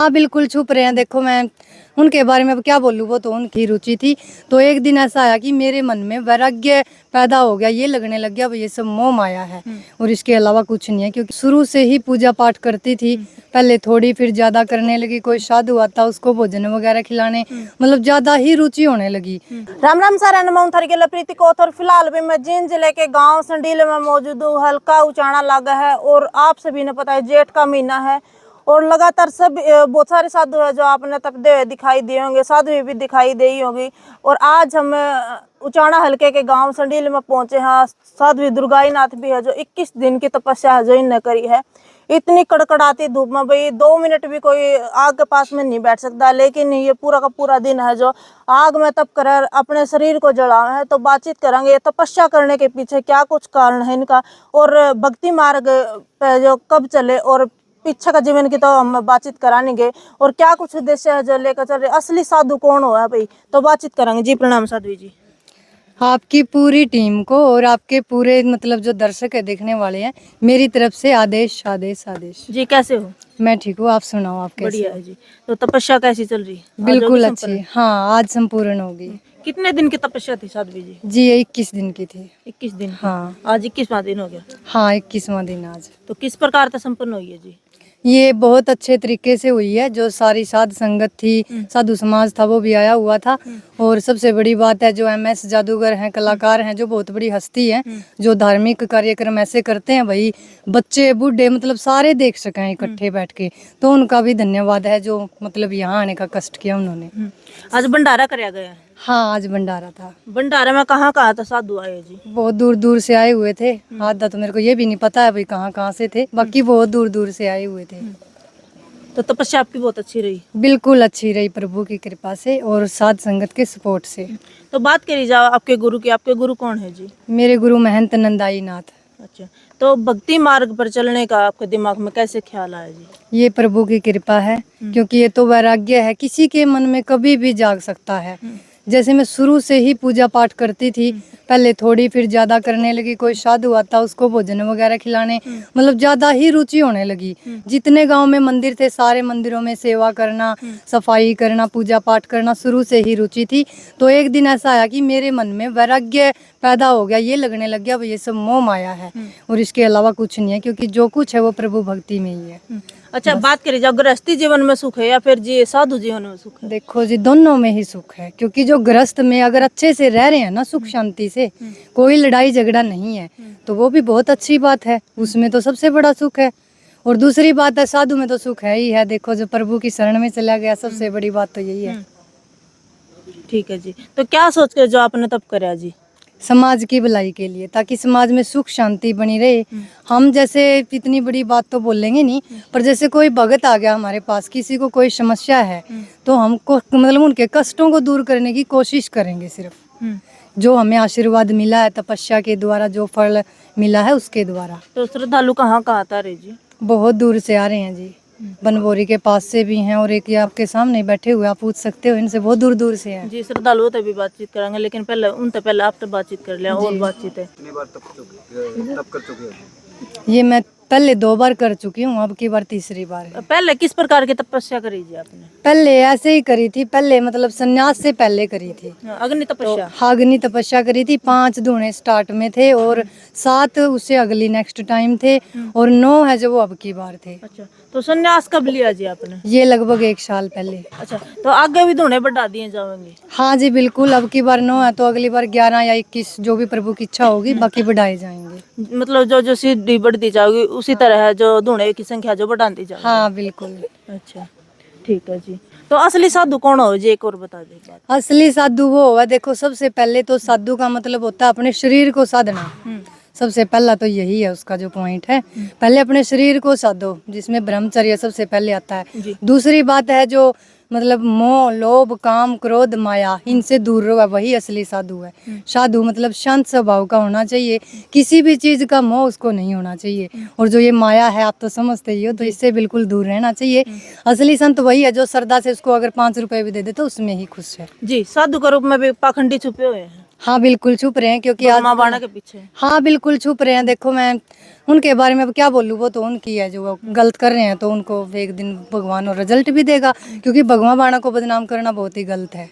हाँ बिल्कुल छुप रहे हैं। देखो मैं उनके बारे में अब क्या बोलूँ, वो तो उनकी रुचि थी। तो एक दिन ऐसा आया कि मेरे मन में वैराग्य पैदा हो गया, ये लगने लग गया ये सब मोह माया है और इसके अलावा कुछ नहीं है। क्योंकि शुरू से ही पूजा पाठ करती थी, पहले थोड़ी फिर ज्यादा करने लगी। कोई साधु आता उसको भोजन वगैरह खिलाने, मतलब ज्यादा ही रुचि होने लगी। राम राम सर, अनुमान थर के प्रीति को और फिलहाल भी मैं जींद जिले के गांव संडील में मौजूद हूँ। हल्का उचाणा लगा है और आप सभी ने पता है जेठ का महीना है और लगातार सब बहुत सारे साधु है जो आपने तपते हुए दिखाई दिए होंगे, साधु भी दिखाई दी होगी। और आज हम उचाणा हल्के के गांव संडील में पहुंचे हैं। साध्वी दुर्गाई नाथ भी है जो 21 दिन की तपस्या है जो इनने करी है। इतनी कड़कड़ाती धूप में भाई 2 मिनट भी कोई आग के पास में नहीं बैठ सकता, लेकिन ये पूरा का पूरा दिन है जो आग में तप कर अपने शरीर को जलाए है। तो बातचीत करेंगे तपस्या करने के पीछे क्या कुछ कारण है इनका, और भक्ति मार्ग पे जो कब चले और पीछे का जीवन की तो हम बातचीत कराएंगे। और क्या कुछ उद्देश्य है जो लेकर चल रहे, असली साधु कौन हुआ भाई, तो बातचीत करेंगे। जी प्रणाम साधु जी। आपकी पूरी टीम को और आपके पूरे मतलब जो दर्शक है देखने वाले हैं, मेरी तरफ से आदेश आदेश आदेश। जी कैसे हो? मैं ठीक हूँ, आप सुनाओ आप कैसे बढ़िया हो? है जी। तो तपस्या कैसी चल रही है? बिल्कुल अच्छी, हाँ आज संपूर्ण होगी। कितने दिन की तपस्या थी साध्वी जी? जी ये 21 दिन की थी। 21 दिन की। हाँ आज 21वां दिन हो गया। हाँ 21वां दिन आज। तो किस प्रकार से संपन्न हुई है जी? ये बहुत अच्छे तरीके से हुई है। जो सारी साध संगत थी, साधु समाज था, वो भी आया हुआ था। और सबसे बड़ी बात है जो MS जादूगर हैं, कलाकार हैं, जो बहुत बड़ी हस्ती है, जो धार्मिक कार्यक्रम ऐसे करते हैं भाई बच्चे बूढ़े मतलब सारे देख सकें इकट्ठे बैठ के। तो उनका भी धन्यवाद है जो मतलब यहाँ आने का कष्ट किया उन्होंने। आज भंडारा कराया गया है। हाँ आज भंडारा था। भंडारे में कहाँ कहाँ था साधु आए जी? बहुत दूर दूर से आए हुए थे। आधा तो मेरे को ये भी नहीं पता है भाई कहाँ कहाँ से थे, बाकी बहुत दूर दूर से आए हुए थे। तो तपस्या आपकी बहुत अच्छी रही। बिल्कुल अच्छी रही प्रभु की कृपा से और साध संगत के सपोर्ट से। तो बात करी जाओ आपके गुरु की। आपके गुरु कौन है जी? मेरे गुरु महंत नंदाई नाथ। अच्छा, तो भक्ति मार्ग पर चलने का आपके दिमाग में कैसे ख्याल आया जी? ये प्रभु की कृपा है, क्योंकि ये तो वैराग्य है, किसी के मन में कभी भी जाग सकता है। जैसे मैं शुरू से ही पूजा पाठ करती थी, पहले थोड़ी फिर ज्यादा करने लगी। कोई साधु आता उसको भोजन वगैरह खिलाने, मतलब ज्यादा ही रुचि होने लगी। जितने गांव में मंदिर थे सारे मंदिरों में सेवा करना, सफाई करना, पूजा पाठ करना शुरू से ही रुचि थी। तो एक दिन ऐसा आया कि मेरे मन में वैराग्य पैदा हो गया, ये लगने लग गया ये सब मोह माया है और इसके अलावा कुछ नहीं है। क्योंकि जो कुछ है वो प्रभु भक्ति में ही है। अच्छा, बात करी जाओ गृहस्थी जीवन में सुख है या फिर जी साधु जीवन में सुख है? देखो जी दोनों में ही सुख है। क्योंकि जो गृहस्थ में अगर अच्छे से रह रहे हैं ना सुख शांति से, कोई लड़ाई झगड़ा नहीं है, तो वो भी बहुत अच्छी बात है। उसमें तो सबसे बड़ा सुख है। और दूसरी बात है साधु में तो सुख है ही है। देखो जो प्रभु की शरण में चला गया, सबसे बड़ी बात तो यही है। ठीक है जी। तो क्या सोच कर जो आपने तब कराया जी? समाज की भलाई के लिए, ताकि समाज में सुख शांति बनी रहे। हम जैसे इतनी बड़ी बात तो बोलेंगे नहीं, पर जैसे कोई भगत आ गया हमारे पास, किसी को कोई समस्या है, तो हमको मतलब उनके कष्टों को दूर करने की कोशिश करेंगे। सिर्फ जो हमें आशीर्वाद मिला है तपस्या के द्वारा, जो फल मिला है उसके द्वारा। तो श्रद्धालु कहाँ कहाँ आता रहे जी? बहुत दूर से आ रहे हैं जी। बनबोरी के पास से भी हैं और एक ये आपके सामने बैठे हुए, आप पूछ सकते हो इनसे, बहुत दूर दूर से हैं जी। श्रद्धालुओं से भी बातचीत करेंगे, लेकिन पहले उनसे पहले आप तो बातचीत कर लिया और बातचीत है। ये मैं पहले 2 बार कर चुकी हूँ, अब की बार तीसरी बार है। पहले किस प्रकार की तपस्या करी जी आपने? पहले ऐसे ही करी थी, पहले मतलब संन्यास से पहले करी थी। अग्नि तपस्या? अग्नि तपस्या करी थी। 5 धूणे स्टार्ट में थे और 7 उससे अगली नेक्स्ट टाइम थे और 9 है जो वो अब की बार थे। अच्छा, तो संन्यास कब लिया जी आपने? ये लगभग 1 साल पहले। अच्छा, तो आगे भी धूणे बढ़ा दिए जाएंगे? हाँ जी बिल्कुल, अब की बार 9 है तो अगली बार 11 या 21 जो भी प्रभु की इच्छा होगी, बाकी बढ़ाए जाएंगे। मतलब जो जो सीढ़ी बढ़ती जाओगी उसी तरह है जो धूणे की संख्या जो बढ़ाती जाएगी? हाँ बिल्कुल। अच्छा ठीक है जी। तो असली साधु कौन हो जी, एक और बता दे बात। असली साधु वो होगा, देखो सबसे पहले तो साधु का मतलब होता है अपने शरीर को साधना। सबसे पहला तो यही है उसका जो पॉइंट है। पहले अपने शरीर को साधो, जिसमें ब्रह्मचर्य सबसे पहले आता है। दूसरी बात है जो मतलब मोह लोभ काम क्रोध माया, इनसे दूर रहो, वही असली साधु है। साधु मतलब शांत स्वभाव का होना चाहिए, किसी भी चीज का मोह उसको नहीं होना चाहिए। और जो ये माया है आप तो समझते ही हो, तो इससे बिल्कुल दूर रहना चाहिए। असली संत वही है जो श्रद्धा से उसको अगर 5 रुपए भी दे दे तो उसमें ही खुश है जी। साधु के रूप में भी पाखंडी छुपे हुए हैं। हाँ बिल्कुल छुप रहे हैं, क्योंकि आज माँ बाणा के पीछे। हाँ बिल्कुल छुप रहे हैं। देखो मैं उनके बारे में अब क्या बोलूँ, वो तो उनकी है, जो वो गलत कर रहे हैं तो उनको एक दिन भगवान और रिजल्ट भी देगा, क्योंकि भगवान बाणा को बदनाम करना बहुत ही गलत है।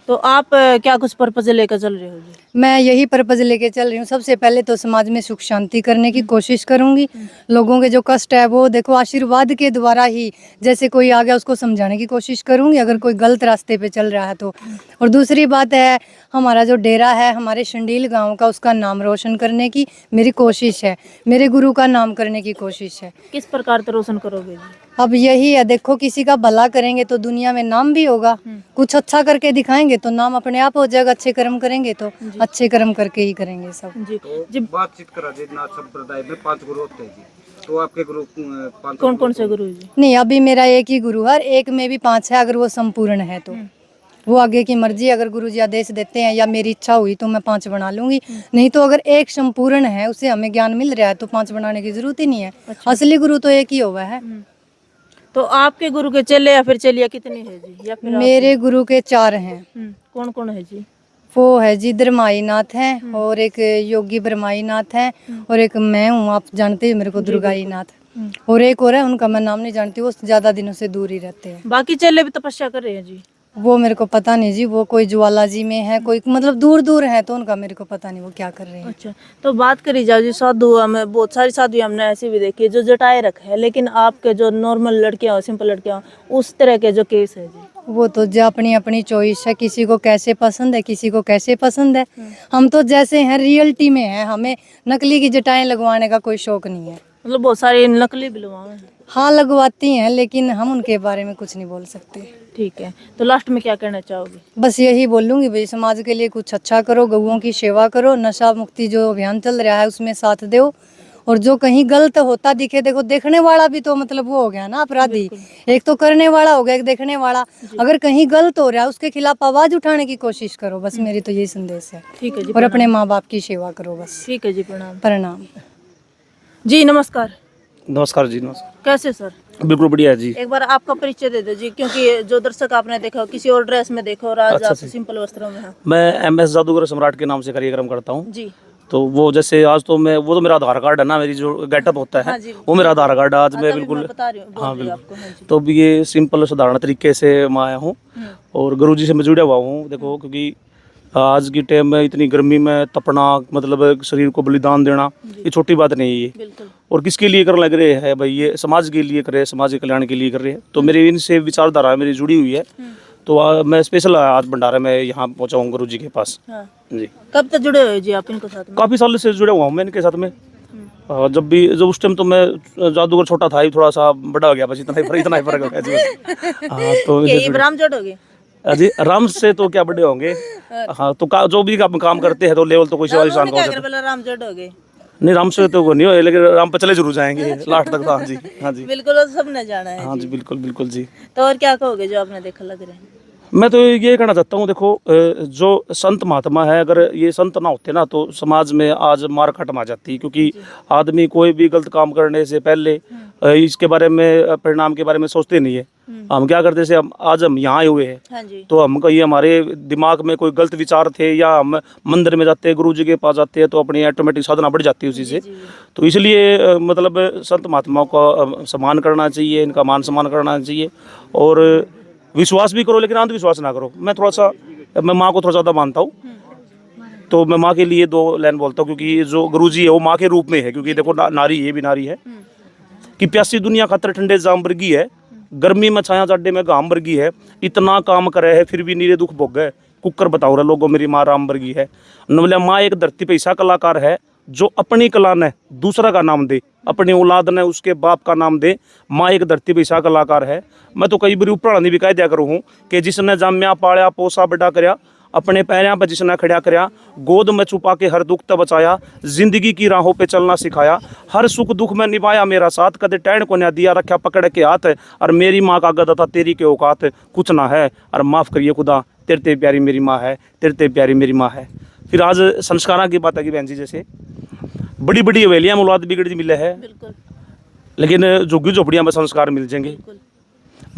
तो आप क्या कुछ पर्पज लेकर चल रहे हो जी? मैं यही पर्पज लेके चल रही हूँ। सबसे पहले तो समाज में सुख शांति करने की कोशिश करूंगी। लोगों के जो कष्ट है वो देखो आशीर्वाद के द्वारा ही, जैसे कोई आ गया उसको समझाने की कोशिश करूंगी, अगर कोई गलत रास्ते पे चल रहा है तो। और दूसरी बात है, हमारा जो डेरा है हमारे शंडील गांव का, उसका नाम रोशन करने की मेरी कोशिश है, मेरे गुरु का नाम करने की कोशिश है। किस प्रकार से रोशन करोगे जी? अब यही है, देखो किसी का भला करेंगे तो दुनिया में नाम भी होगा, कुछ अच्छा करके दिखाएंगे तो नाम अपने आप हो जाएगा। अच्छे कर्म करेंगे तो अच्छे कर्म करके ही करेंगे सब। जी जी बातचीत करा दे। नाथ संप्रदाय में 5 गुरु होते हैं जी, तो आपके गुरु 5 कौन कौन से गुरु जी? नहीं, अभी मेरा एक ही गुरु है, एक में भी 5 है, अगर वो संपूर्ण है तो। वो आगे की मर्जी, अगर गुरुजी आदेश देते हैं या मेरी इच्छा हुई तो मैं 5 बना लूंगी, नहीं तो अगर एक संपूर्ण है उससे हमें ज्ञान मिल रहा है तो 5 बनाने की जरूरत ही नहीं है। असली गुरु तो एक ही हुआ है। तो आपके गुरु के चेले या फिर चेलिया कितनी है जी, या फिर मेरे गुरु के 4 हैं। कौन कौन है जी? वो है जी धर्माई नाथ हैं, और एक योगी ब्रह्माई नाथ हैं, और एक मैं हूँ, आप जानते हो मेरे को, दुर्गाई नाथ। और एक और है, उनका मैं नाम नहीं जानती, वो ज्यादा दिनों से दूर ही रहते हैं। बाकी चेले भी तपस्या कर रहे हैं जी? वो मेरे को पता नहीं जी, वो कोई ज्वाला जी में है, कोई मतलब दूर दूर है, तो उनका मेरे को पता नहीं वो क्या कर रहे हैं। अच्छा, तो बात करी जाओ जी साधु, हमें बहुत सारी साधु हमने ऐसी भी देखी है जो जटाए रखे है, लेकिन आपके जो नॉर्मल लड़कियां हो, सिंपल लड़कियां हो, उस तरह के जो केस है जी? वो तो जो अपनी अपनी चॉइस है, किसी को कैसे पसंद है, किसी को कैसे पसंद है। हम तो जैसे हैं रियलिटी में है, हमें नकली की जटाएं लगवाने का कोई शौक नहीं है। मतलब बहुत सारी नकली भी लगवाए हैं? हाँ लगवाती हैं, लेकिन हम उनके बारे में कुछ नहीं बोल सकते। ठीक है, तो लास्ट में क्या कहना चाहोगे? बस यही बोलूंगी भाई, समाज के लिए कुछ अच्छा करो, गऊओं की सेवा करो, नशा मुक्ति जो अभियान चल रहा है उसमें साथ दो, और जो कहीं गलत होता दिखे, देखो देखने वाला भी तो मतलब वो हो गया ना अपराधी, एक तो करने वाला हो गया, एक देखने वाला। अगर कहीं गलत हो रहा है उसके खिलाफ आवाज उठाने की कोशिश करो, बस मेरी तो यही संदेश है। ठीक है जी, और अपने माँ बाप की सेवा करो बस। ठीक है जी, प्रणाम। प्रणाम जी नमस्कार। नमस्कार जी। नमस्कार। कैसे सर? बिल्कुल बढ़िया है जी। एक बार आपका परिचय दे दो जी, क्योंकि जो दर्शक आपने देखा हो, किसी और ड्रेस में देखो और आज आप सिंपल वस्त्रों में हैं। मैं MS जादूगर सम्राट के नाम से कार्यक्रम करता हूँ। जी तो वो जैसे आज तो मैं, वो तो मेरा आधार कार्ड है ना, मेरी जो गेटअप होता है हाँ जी, वो मेरा आधार कार्ड है। आज मैं तभी बिल्कुल मैं बता रही हूँ, बोल हाँ रही हूँ बिल्कुल। आपको। हाँ जी। तो अब ये सिंपल साधारण तरीके से मैं आया हूँ और गुरुजी से मैं जुड़ा हुआ हूँ। देखो क्योंकि आज की टाइम में इतनी गर्मी में तपना, मतलब शरीर को बलिदान देना, ये छोटी बात नहीं है ये। बिल्कुल। और किसके लिए कर लग रहे हैं भाई, ये समाज के लिए कर रहे हैं, समाज के कल्याण के लिए कर रहे हैं। तो मेरे इनसे विचारधारा मेरी जुड़ी हुई है। तो मैं स्पेशल आज भंडारा में यहाँ पहुँचा हूँ गुरु जी के पास। हाँ। जी कब तक जुड़े हुए जी आप इनके साथ में? काफ़ी साल से जुड़ा हुआ हूँ मैं इनके साथ में। जब उस टाइम तो मैं जादूगर छोटा था ही, थोड़ा सा बड़ा हो गया, बस इतना ही फर्क हो गया जी बस। हाँ तो क्या ये ब्राह्म जोड़ोगे? जी राम से तो क्या बड़े होंगे। हाँ तो जो भी काम करते हैं तो लेवल तो कोई से शांत हो जाता है। राम जोड़ोगे? नहीं राम से तो नहीं हो, लेकिन राम पे चले जरूर जाएंगे लास्ट तक। हाँ जी, हाँ जी बिल्कुल, वो सबने जाना है। हाँ जी बिल्कुल बिल्कुल जी। तो और क्या कहोगे जो आपने देखा लग रहे हैं? मैं तो ये कहना चाहता हूँ, देखो जो संत महात्मा है, अगर ये संत ना होते ना तो समाज में आज मार खत्म आ जाती। क्योंकि आदमी कोई भी गलत काम करने से पहले इसके बारे में, परिणाम के बारे में सोचते नहीं है। हम क्या करते थे, आज हम यहाँ आए हुए हैं हाँ जी। तो हम कहीं हमारे दिमाग में कोई गलत विचार थे, या हम मंदिर में जाते हैं, गुरु जी के पास जाते हैं, तो अपनी ऑटोमेटिक साधना बढ़ जाती है उसी से। तो इसलिए मतलब संत महात्माओं का सम्मान करना चाहिए, इनका मान सम्मान करना चाहिए, और विश्वास भी करो लेकिन अंधविश्वास ना करो। मैं माँ को थोड़ा ज़्यादा मानता हूँ, तो मैं माँ के लिए 2 लाइन बोलता हूँ, क्योंकि जो गुरुजी है वो माँ के रूप में है। क्योंकि देखो नारी, ये भी नारी है कि प्यासी दुनिया खातर ठंडे जाम वर्गी है, गर्मी में छाया जाडे में घाम वर्गी है, इतना काम करे है फिर भी नीरे दुख भोगे, कुकर बताओ रहे लोगों मेरी माँ राम वर्गी है। नवलिया माँ एक धरती पे ऐसा कलाकार है जो अपनी कला ने दूसरा का नाम दे, अपनी औलाद ने उसके बाप का नाम दे। माँ एक धरती पे ऐसा कलाकार है। मैं तो कई बार उपराणी भी कह दिया करूँ हूँ कि जिसने जाम्या पालिया पोसा बड़ा करया, अपने पैरों पर जिसने खड़ा करया, गोद में छुपा के हर दुख तक बचाया, जिंदगी की राहों पे चलना सिखाया, हर सुख दुख में निभाया मेरा साथ, कदे टैण को न्या दिया रखा पकड़ के हाथ, और मेरी माँ का गदा था तेरी के औकात कुछ ना है, और माफ़ करिए खुदा तेरे प्यारी मेरी माँ है, तेरे प्यारी मेरी माँ है। फिर आज संस्कारों की बात है कि बहन जी, जैसे बड़ी बड़ी हवेलियाँ में औलाद बिगड़ मिले है, लेकिन झुग्गी झोपड़ियाँ में संस्कार मिल जाएंगे।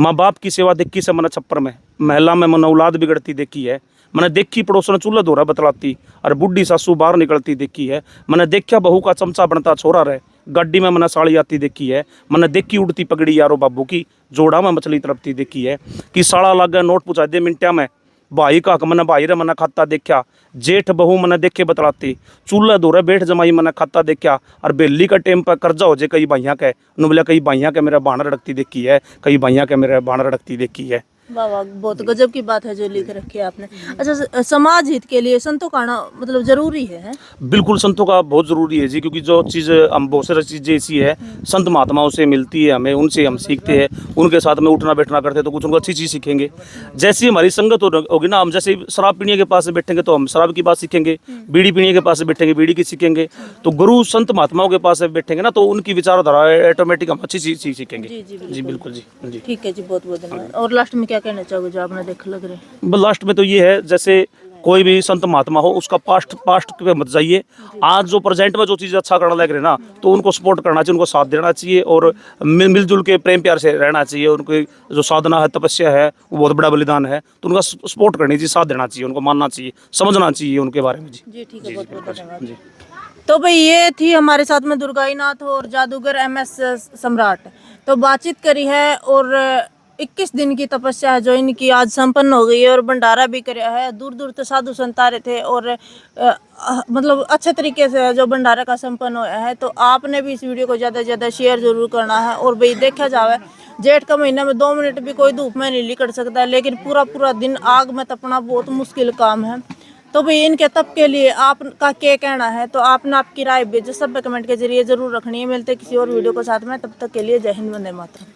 माँ बाप की सेवा देखी से मन छप्पर में, महिला में मन औलाद बिगड़ती देखी है, मैंने देखी पड़ोसन चूल्हा धोरा बतलाती और बुढ़ी सासू बाहर निकलती देखी है। मैंने देखा बहू का चमचा बनता छोरा रहे गाड़ी में मैंने साड़ी आती देखी है। मैंने देखी उड़ती पगड़ी यारो बाबू की जोड़ा में मछली तड़पती देखी है कि साड़ा लाग गया नोट पूछा दे मिनटा में भाई का मैंने भाई रे मैंने खाता देखा। जेठ बहू मैंने देखे बतलाती चूल्हा धोरे बैठ जमाई मैंने खाता देखा और बेली का टेम पर कर्जा हो जाए कई भाइयाँ के उन्होंने बोला कई भाइयाँ के मेरा बाण रड़कती देखी है कई भाइयाँ के मेरा बाण रड़कती देखी है। वाह वाह, बहुत गजब की बात है जो लिख रखी है आपने। अच्छा, समाज हित के लिए संतों का आना मतलब जरूरी है? बिल्कुल संतों का बहुत ज़रूरी है जी, क्योंकि जो चीज़ हम बहुत सारी चीज़ें ऐसी है संत महात्माओं से मिलती है हमें, उनसे हम सीखते हैं, उनके साथ में उठना बैठना करते हैं तो कुछ उनको अच्छी चीज़ सीखेंगे। जैसी हमारी संगत होगी ना, हम जैसे शराब पीने के पास बैठेंगे तो हम शराब की बात सीखेंगे, बीड़ी पीने के पास बैठेंगे बीड़ी की सीखेंगे। तो गुरु संत महात्माओं के पास बैठेंगे ना तो उनकी विचारधारा ऑटोमेटिक हम अच्छी चीज़ सीखेंगे। जी बिल्कुल जी। ठीक है जी, बहुत बहुत धन्यवाद। और लास्ट में क्या कहना चाहोगे जो आपने देख लग रहे हैं? लास्ट में तो ये है, जैसे कोई भी संत महात्मा हो उसका पास्ट पे मत जाइए। आज जो प्रेजेंट में जो चीज़ अच्छा करना लग रहे ना तो उनको सपोर्ट करना चाहिए, उनको साथ देना चाहिए और मिलजुल के प्रेम प्यार से रहना चाहिए। उनकी जो साधना है तपस्या है वो बहुत बड़ा बलिदान है, तो उनका सपोर्ट करनी चाहिए, साथ देना चाहिए, उनको मानना चाहिए, समझना चाहिए उनके बारे में। जी ठीक है, बहुत बहुत धन्यवाद। तो भाई ये थी हमारे साथ में दुर्गाई नाथ और जादूगर MS सम्राट। तो बातचीत करी है और 21 दिन की तपस्या है जो इनकी आज संपन्न हो गई है और भंडारा भी कराया है। दूर दूर से साधु संत आ रहे थे और मतलब अच्छे तरीके से जो भंडारा का संपन्न हुआ है। तो आपने भी इस वीडियो को ज़्यादा से ज़्यादा शेयर जरूर करना है। और भाई देखा जाए जेठ का महीना में 2 मिनट भी कोई धूप में नहीं निकल सकता है, लेकिन पूरा दिन आग में तपना बहुत मुश्किल काम है। तो भाई इनके तप के लिए आपका क्या कहना है? तो आपने आपकी राय भी जो सब कमेंट के जरिए जरूर रखनी है। मिलते किसी और वीडियो के साथ में, तब तक के लिए जय हिंद, वंदे मातरम।